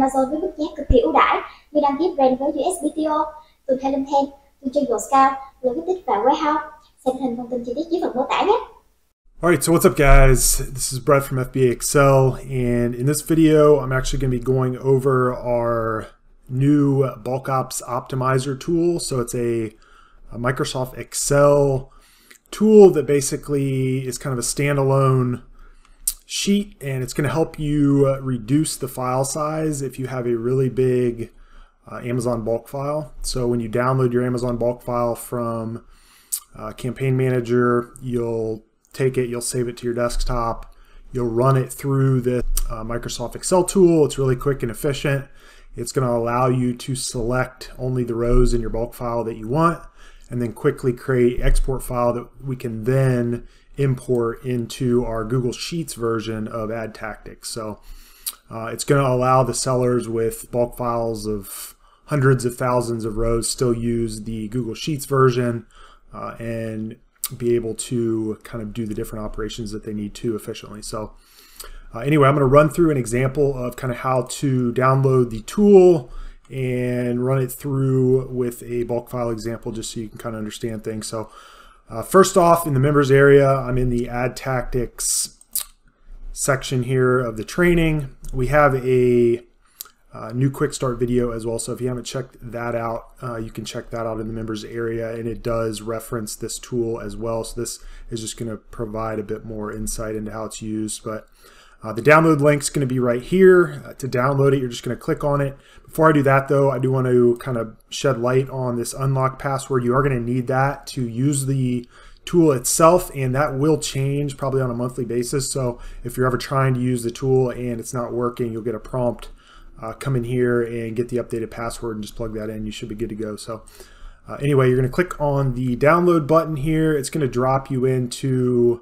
Amazon với mức giá cực kỳ ưu đãi như đăng ký brand với USPTO, tuần theo lên thêm, tuần trên Scout, logistics và warehouse. Xem hình thông tin chi tiết dưới phần mô tả nhé. Alright, so what's up guys? This is Brett from FBA EXCEL, and in this video I'm actually going to be going over our new bulk ops optimizer tool. So it's a Microsoft Excel tool that basically is kind of a standalone sheet, and it's going to help you reduce the file size if you have a really big Amazon bulk file. So when you download your Amazon bulk file from Campaign Manager, you'll take it, you'll save it to your desktop, you'll run it through the Microsoft Excel tool. It's really quick and efficient. It's going to allow you to select only the rows in your bulk file that you want, and then quickly create export file that we can then import into our Google Sheets version of Ad Tactics. So it's going to allow the sellers with bulk files of hundreds of thousands of rows still use the Google Sheets version and be able to kind of do the different operations that they need to efficiently. So anyway, I'm going to run through an example of kind of how to download the tool and run it through with a bulk file example just so you can kind of understand things. So first off, in the members area, I'm in the Ad Tactics section here of the training. We have a new quick start video as well, so if you haven't checked that out, you can check that out in the members area, and it does reference this tool as well. So this is just going to provide a bit more insight into how it's used. But the download link is going to be right here. To download it, you're just going to click on it. Before I do that though, I do want to kind of shed light on this unlock password. You are going to need that to use the tool itself, and that will change probably on a monthly basis. So if you're ever trying to use the tool and it's not working, you'll get a prompt. Come in here and get the updated password and just plug that in. You should be good to go. So anyway, you're going to click on the download button here. It's going to drop you into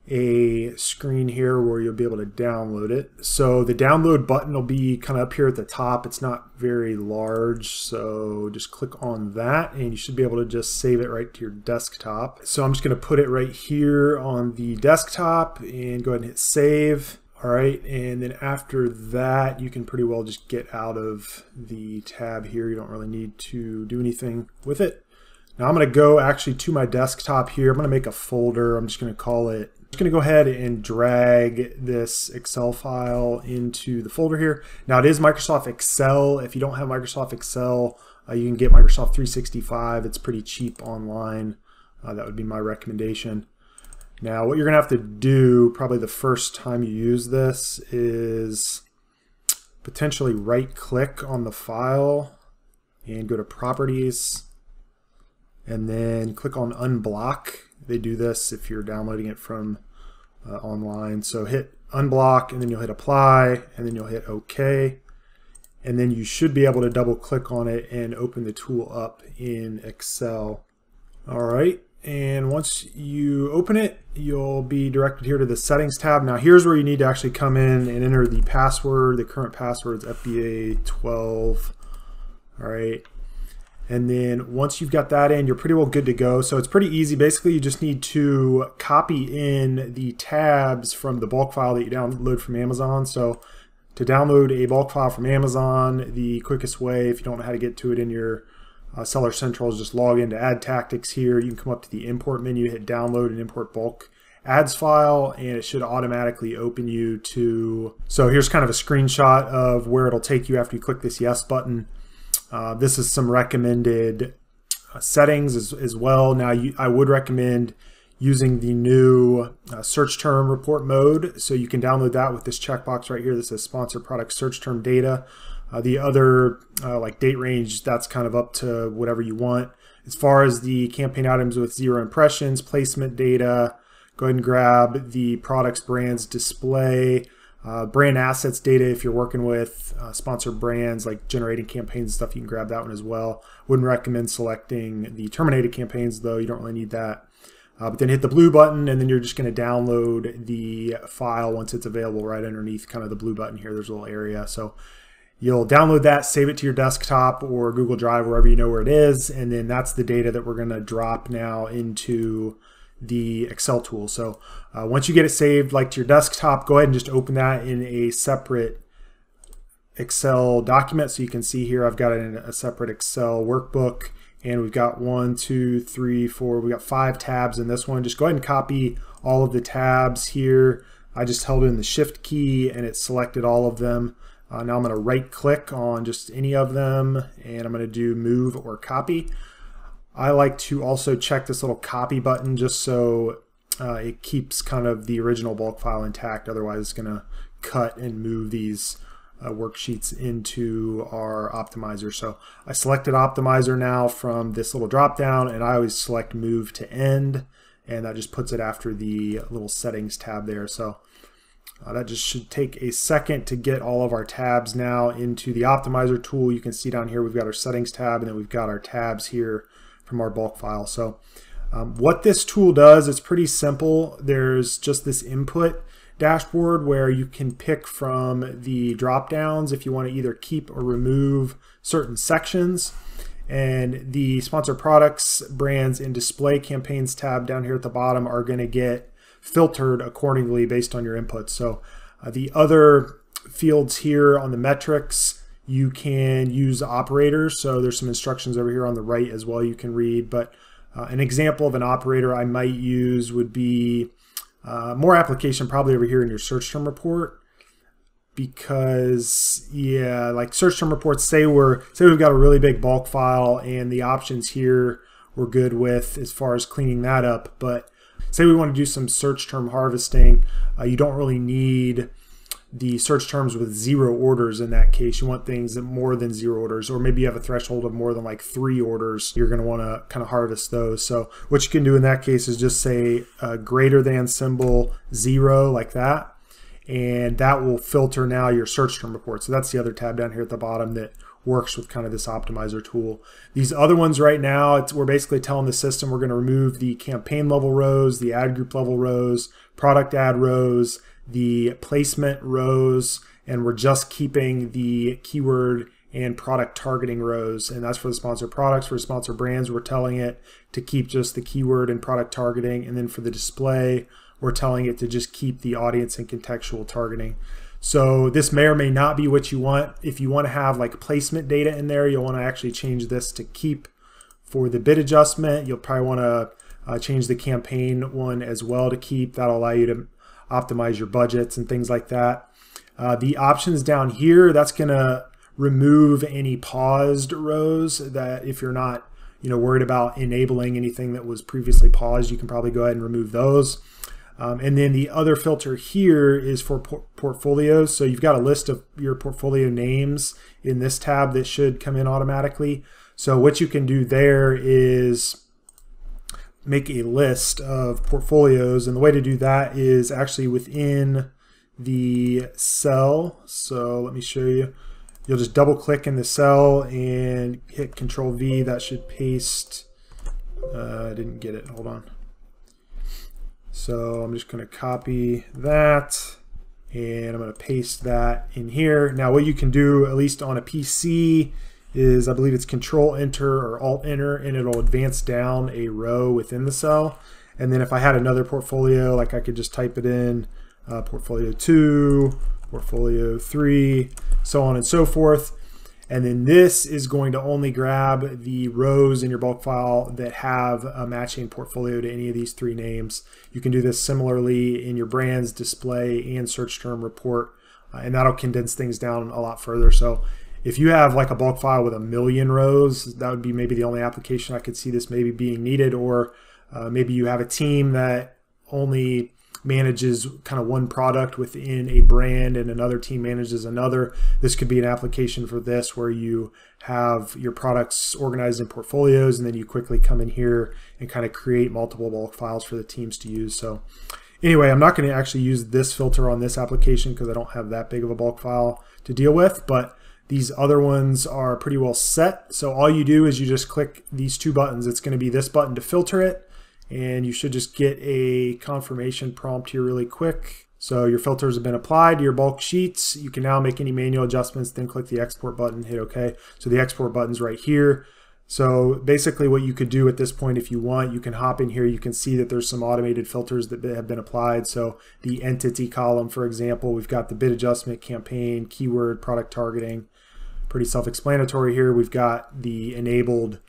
a screen here where you'll be able to download it. So the download button will be kind of up here at the top. It's not very large, so just click on that and you should be able to just save it right to your desktop. So I'm just going to put it right here on the desktop and go ahead and hit save. All right, and then after that, you can pretty well just get out of the tab here. You don't really need to do anything with it. Now I'm going to go actually to my desktop here. I'm going to make a folder. I'm just going to call it. I'm just going to go ahead and drag this Excel file into the folder here. Now it is Microsoft Excel. If you don't have Microsoft Excel, you can get Microsoft 365. It's pretty cheap online. That would be my recommendation. Now what you're going to have to do probably the first time you use this is potentially right click on the file and go to properties and then click on unblock. They do this if you're downloading it from online. So hit unblock and then you'll hit apply and then you'll hit OK. And then you should be able to double click on it and open the tool up in Excel. All right. And once you open it, you'll be directed here to the settings tab. Now here's where you need to actually come in and enter the password. The current password is FBA 12. All right. And then once you've got that in, you're pretty well good to go. So it's pretty easy. Basically, you just need to copy in the tabs from the bulk file that you download from Amazon. So to download a bulk file from Amazon, the quickest way, if you don't know how to get to it in your Seller Central, is just log into Ad Tactics here. You can come up to the import menu, hit download and import bulk ads file, and it should automatically open you to. So here's kind of a screenshot of where it'll take you after you click this yes button. This is some recommended settings as well. Now I would recommend using the new search term report mode. So you can download that with this checkbox right here that says sponsor product search term data. The other like date range, that's kind of up to whatever you want. As far as the campaign items with 0 impressions, placement data, go ahead and grab the products, brands, display, brand assets data. If you're working with sponsored brands like generating campaigns and stuff, you can grab that one as well. Wouldn't recommend selecting the terminated campaigns though, you don't really need that. But then hit the blue button and then you're just going to download the file once it's available right underneath kind of the blue button here. There's a little area. So you'll download that, save it to your desktop or Google Drive, wherever you know where it is, and then that's the data that we're going to drop now into the Excel tool. So once you get it saved like to your desktop, go ahead and just open that in a separate Excel document. So you can see here I've got it in a separate Excel workbook, and we've got 1, 2, 3, 4, we got 5 tabs in this one. Just go ahead and copy all of the tabs here. I just held in the shift key and it selected all of them. Now I'm going to right click on just any of them, and I'm going to do move or copy. I like to also check this little copy button just so it keeps kind of the original bulk file intact. Otherwise it's going to cut and move these worksheets into our optimizer. So I selected optimizer now from this little drop down, and I always select move to end, and that just puts it after the little settings tab there. So that just should take a second to get all of our tabs now into the optimizer tool. You can see down here we've got our settings tab, and then we've got our tabs here from our bulk file. So what this tool does, it's pretty simple. There's just this input dashboard where you can pick from the drop downs if you want to either keep or remove certain sections. And the sponsor products, brands, and display campaigns tab down here at the bottom are going to get filtered accordingly based on your inputs. So the other fields here on the metrics, you can use operators. So there's some instructions over here on the right as well you can read. But an example of an operator I might use would be more application probably over here in your search term report, because yeah, like search term reports, say we've got a really big bulk file and the options here we're good with as far as cleaning that up, but say we want to do some search term harvesting, you don't really need the search terms with 0 orders in that case. You want things that more than 0 orders, or maybe you have a threshold of more than like 3 orders. You're going to want to kind of harvest those. So what you can do in that case is just say greater than symbol 0 like that, and that will filter now your search term report. So that's the other tab down here at the bottom that works with kind of this optimizer tool. These other ones right now, we're basically telling the system we're going to remove the campaign level rows, the ad group level rows, product ad rows, the placement rows, and we're just keeping the keyword and product targeting rows. And that's for the sponsor products. For sponsor brands, we're telling it to keep just the keyword and product targeting. And then for the display, we're telling it to just keep the audience and contextual targeting. So this may or may not be what you want. If you want to have like placement data in there, you'll want to actually change this to keep. For the bid adjustment, you'll probably want to change the campaign one as well to keep. That'll allow you to optimize your budgets and things like that. The options down here, that's going to remove any paused rows that if you're not worried about enabling anything that was previously paused, you can probably go ahead and remove those. And then the other filter here is for portfolios. So you've got a list of your portfolio names in this tab that should come in automatically. So what you can do there is make a list of portfolios, and the way to do that is actually within the cell. So let me show you. You'll just double click in the cell and hit Control V. That should paste. I didn't get it. Hold on. So I'm just going to copy that, and I'm going to paste that in here. Now what you can do, at least on a PC, is I believe it's Control Enter or Alt Enter, and it'll advance down a row within the cell. And then if I had another portfolio, like I could just type it in portfolio 2, portfolio 3, so on and so forth. And then this is going to only grab the rows in your bulk file that have a matching portfolio to any of these 3 names. You can do this similarly in your brands, display, and search term report, and that'll condense things down a lot further. So if you have like a bulk file with 1 million rows, that would be maybe the only application I could see this maybe being needed. Or maybe you have a team that only manages kind of one product within a brand and another team manages another. This could be an application for this, where you have your products organized in portfolios, and then you quickly come in here and kind of create multiple bulk files for the teams to use. So anyway, I'm not going to actually use this filter on this application because I don't have that big of a bulk file to deal with, but these other ones are pretty well set. So all you do is you just click these 2 buttons. It's going to be this button to filter it, and you should just get a confirmation prompt here really quick. So your filters have been applied to your bulk sheets. You can now make any manual adjustments, then click the export button, hit OK. So the export button's right here. So basically what you could do at this point, if you want, you can hop in here. You can see that there's some automated filters that have been applied. So the entity column, for example, we've got the bid adjustment, campaign, keyword, product targeting. Pretty self-explanatory here. We've got the enabled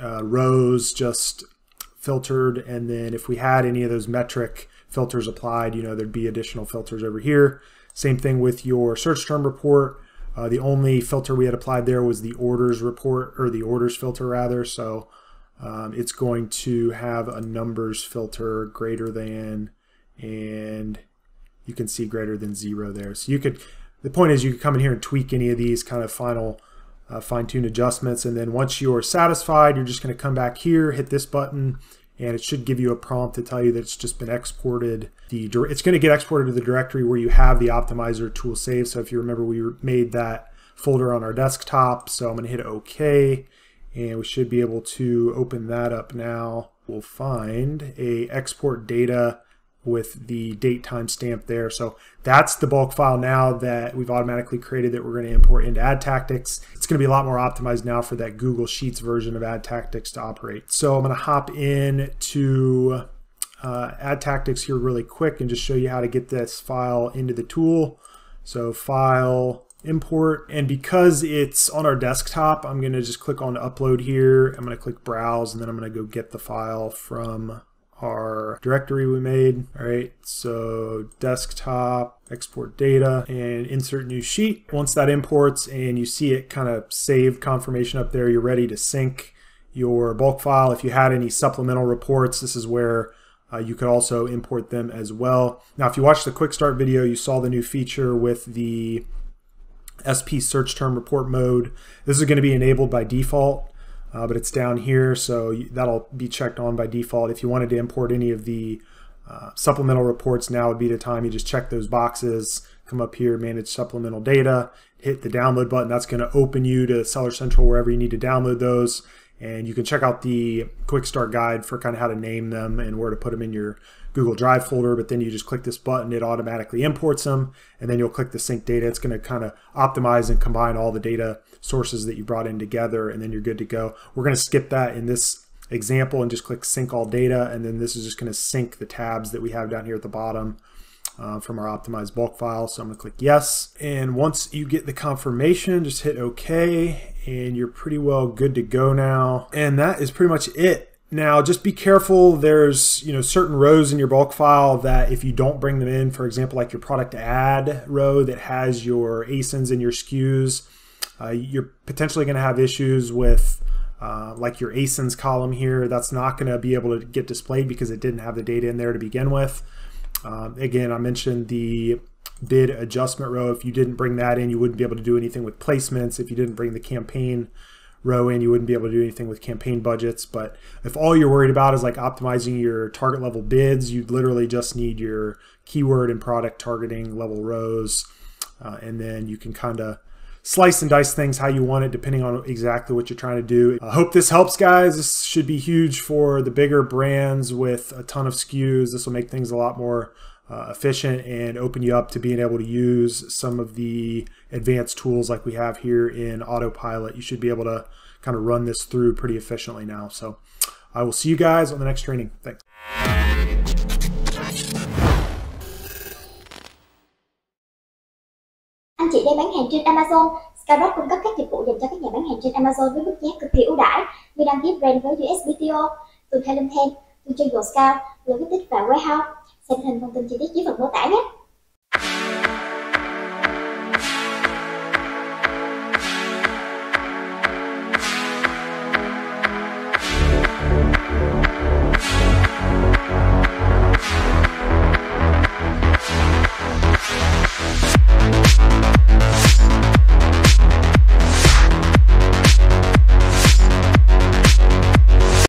rows just filtered. And then if we had any of those metric filters applied, you know, there'd be additional filters over here. Same thing with your search term report. The only filter we had applied there was the orders report, or the orders filter rather. So it's going to have a numbers filter greater than, and you can see greater than 0 there. So you could, the point is you could come in here and tweak any of these kind of final fine-tune adjustments. And then once you're satisfied, you're just going to come back here, hit this button, and it should give you a prompt to tell you that it's just been exported. It's going to get exported to the directory where you have the optimizer tool saved. So if you remember, we made that folder on our desktop. So I'm going to hit OK, and we should be able to open that up now. We'll find a export data with the date timestamp there. So that's the bulk file now that we've automatically created that we're going to import into Ad Tactics. It's going to be a lot more optimized now for that Google Sheets version of Ad Tactics to operate. So I'm going to hop in to Ad Tactics here really quick and just show you how to get this file into the tool. So File, Import, and because it's on our desktop, I'm going to just click on Upload here. I'm going to click Browse, and then I'm going to go get the file from our directory we made. All right, so desktop, export data, and insert new sheet. Once that imports and you see it kind of save confirmation up there, you're ready to sync your bulk file. If you had any supplemental reports, this is where you could also import them as well. Now, if you watched the quick start video, you saw the new feature with the SP search term report mode. This is going to be enabled by default. But it's down here, so that'll be checked on by default. If you wanted to import any of the supplemental reports, now would be the time. You just check those boxes, come up here, manage supplemental data, hit the download button. That's going to open you to Seller Central wherever you need to download those. And you can check out the quick start guide for kind of how to name them and where to put them in your Google Drive folder. But then you just click this button, it automatically imports them, and then you'll click the sync data. It's going to kind of optimize and combine all the data sources that you brought in together, and then you're good to go. We're going to skip that in this example and just click sync all data, and then this is just going to sync the tabs that we have down here at the bottom from our optimized bulk file. So I'm going to click yes, and once you get the confirmation, just hit OK, and you're pretty well good to go now. And that is pretty much it. Now, just be careful. There's certain rows in your bulk file that if you don't bring them in, for example, like your product ad row that has your ASINs and your SKUs, you're potentially going to have issues with like your ASINs column here. That's not going to be able to get displayed because it didn't have the data in there to begin with. Again, I mentioned the bid adjustment row. If you didn't bring that in, you wouldn't be able to do anything with placements. If you didn't bring the campaign row in, you wouldn't be able to do anything with campaign budgets. But if all you're worried about is like optimizing your target level bids, you'd literally just need your keyword and product targeting level rows. And then you can kind of slice and dice things how you want it depending on exactly what you're trying to do. I hope this helps, guys. This should be huge for the bigger brands with a ton of SKUs. This will make things a lot more efficient and open you up to being able to use some of the advanced tools like we have here in Autopilot. You should be able to kind of run this through pretty efficiently now. So I will see you guys on the next training. Thanks. Anh chị đang bán hàng trên Amazon. Skyrock cung cấp các dịch vụ dành cho các nhà bán hàng trên Amazon với mức giá cực kỳ ưu đãi như đăng ký brand với USPTO, từ kênh, từ trên Scout, rồi DịCH và Warehouse. Xem hình thông tin chi tiết dưới phần mô tả nhé.